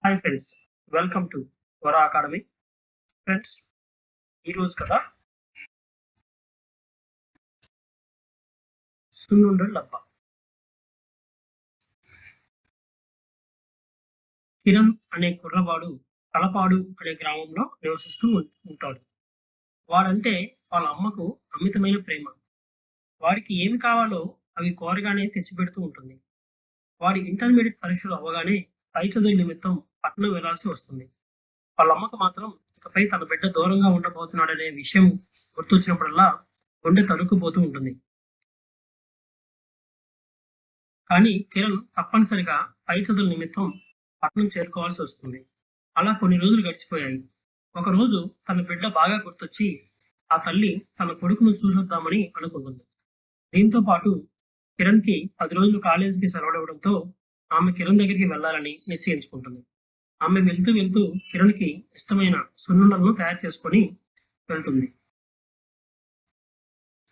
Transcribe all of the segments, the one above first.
Hi friends, welcome to Vara academy. Friends, ఈరోజు కదా సున్నుండలబ్బ. కిరణ్ అనే కుర్రవాడు కలపాడు అనే గ్రామంలో నివసిస్తూ ఉంటాడు. వాడంటే వాళ్ళ అమ్మకు అమితమైన ప్రేమ. వాడికి ఏమి కావాలో అవి కోరగానే తెచ్చిపెడుతూ ఉంటుంది. వాడి ఇంటర్మీడియట్ పరీక్షలు అవ్వగానే పై చదువుల నిమిత్తం పట్నం వెళ్లాల్సి వస్తుంది. వాళ్ళ అమ్మకు మాత్రం ఇకపై తన బిడ్డ దూరంగా ఉండబోతున్నాడనే విషయం గుర్తొచ్చినప్పుడల్లా గుండె తరుక్కుపోతూ ఉంటుంది. కానీ కిరణ్ తప్పనిసరిగా పై చదువుల నిమిత్తం పట్నం చేరుకోవాల్సి వస్తుంది. అలా కొన్ని రోజులు గడిచిపోయాయి. ఒకరోజు తన బిడ్డ బాగా గుర్తొచ్చి ఆ తల్లి తన కొడుకును చూసొద్దామని అనుకుంటుంది. దీంతో పాటు కిరణ్కి 10 రోజులు కాలేజీకి సెలవుడవడంతో ఆమె కిరణ్ దగ్గరికి వెళ్లాలని నిశ్చయించుకుంటుంది. ఆమె వెళ్తూ వెళ్తూ కిరణ్కి ఇష్టమైన సున్నుండలను తయారు చేసుకొని వెళ్తుంది.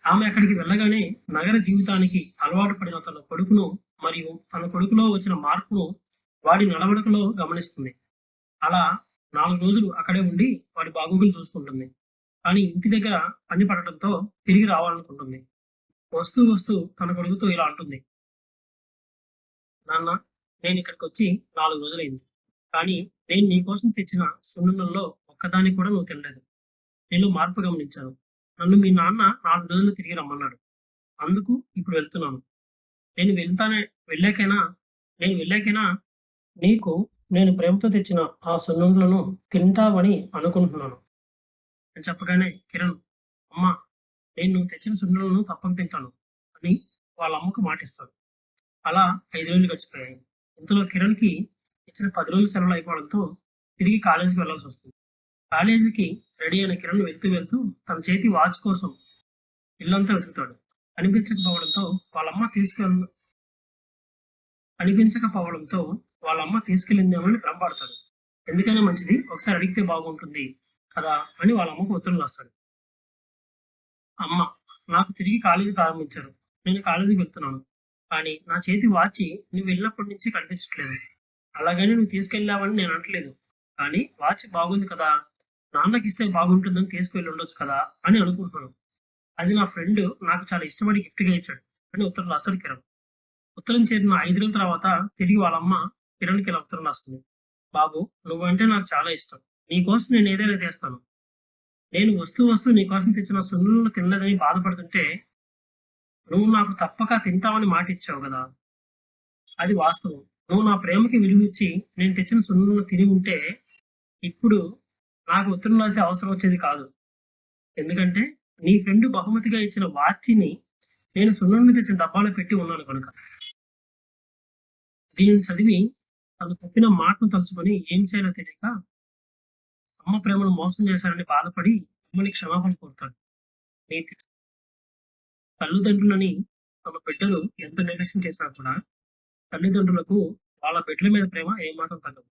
ఆమె అక్కడికి వెళ్ళగానే నగర జీవితానికి అలవాటు పడిన తన కొడుకును మరియు తన కొడుకులో వచ్చిన మార్పును వాడి నడవడికలో గమనిస్తుంది. అలా 4 రోజులు అక్కడే ఉండి వాడి బాగోగులు చూసుకుంటుంది. కానీ ఇంటి దగ్గర పని పడటంతో తిరిగి రావాలనుకుంటుంది. వస్తూ వస్తూ తన కొడుకుతో ఇలా అంటుంది: నాన్న, నేను ఇక్కడికి వచ్చి 4 రోజులైంది. కానీ నేను నీకోసం తెచ్చిన సున్నుండల్లో ఒక్కదాన్ని కూడా నువ్వు తినలేదు. నేను మార్పు గమనించాను. నన్ను మీ నాన్న 4 రోజులు తిరిగి రమ్మన్నాడు. అందుకు ఇప్పుడు వెళ్తున్నాను. నేను వెళ్ళాకైనా నేను వెళ్ళాకైనా నీకు నేను ప్రేమతో తెచ్చిన ఆ సున్నుండలను తింటావని అనుకుంటున్నాను అని చెప్పగానే కిరణ్, అమ్మా, నేను నువ్వు తెచ్చిన సున్నుండలను తప్పక తింటాను అని వాళ్ళ అమ్మకు మాటిస్తాడు. అలా 5 రోజులు గడిచిపోయాయి. ఇంతలో కిరణ్కి ఇచ్చిన 10 రోజులు సెలవులు అయిపోవడంతో తిరిగి కాలేజీకి వెళ్లాల్సి వస్తుంది. కాలేజీకి రెడీ అయిన కిరణ్ వెళ్తూ వెళ్తూ తన చేతి వాచ్ కోసం ఇల్లంతా వెతుకుతాడు. కనిపించకపోవడంతో వాళ్ళ అమ్మ తీసుకెళ్ళిందేమని భ్రమపడతాడు. ఎందుకైనా మంచిది, ఒకసారి అడిగితే బాగుంటుంది కదా అని వాళ్ళ అమ్మకు ఉత్తరం రాస్తాడు. అమ్మ, నాకు తిరిగి కాలేజీ ప్రారంభించారు. నేను కాలేజీకి వెళ్తున్నాను. కానీ నా చేతి వాచి నువ్వు వెళ్ళినప్పటి నుంచి కనిపించట్లేదు. అలాగని నువ్వు తీసుకెళ్ళావని నేను అనట్లేదు. కానీ వాచ్ బాగుంది కదా, నాన్నకి ఇస్తే బాగుంటుందని తీసుకువెళ్ళి ఉండొచ్చు కదా అని అనుకుంటున్నాను. అది నా ఫ్రెండ్ నాకు చాలా ఇష్టపడి గిఫ్ట్గా ఇచ్చాడు అని ఉత్తరం రాస్తాడు కిరణ్. ఉత్తరం చేరిన 5 రోజుల తర్వాత తిరిగి వాళ్ళ అమ్మ కిరణ్కి ఇలా ఉత్తరం రాస్తుంది: బాబు, నువ్వంటే నాకు చాలా ఇష్టం. నీకోసం నేను ఏదైనా చేస్తాను. నేను వస్తూ వస్తూ నీకోసం తెచ్చిన సున్నుండలు తినలేదని బాధపడుతుంటే నువ్వు నాకు తప్పక తింటావని మాట ఇచ్చావు కదా, అది వాస్తవం. నువ్వు నా ప్రేమకి విలువిచ్చి నేను తెచ్చిన సున్నుండలు తిని ఉంటే ఇప్పుడు నాకు ఉత్తరం రాసే అవసరం వచ్చేది కాదు. ఎందుకంటే నీ ఫ్రెండ్ బహుమతిగా ఇచ్చిన వాచిని నేను సున్నుండ తెచ్చిన డబ్బాలో పెట్టి ఉన్నాను కనుక. దీనిని చదివి తను చెప్పిన మాటను తలుచుకొని ఏం చేయాలో తెలియక అమ్మ ప్రేమను మోసం చేశానని బాధపడి అమ్మని క్షమాపణ కోరుతాడు. నీతి తల్లిదండ్రులని తమ బిడ్డలు ఎంత నిర్లక్ష్యం చేసినా కూడా తల్లిదండ్రులకు వాళ్ళ బిడ్డల మీద ప్రేమ ఏమాత్రం తగ్గదు.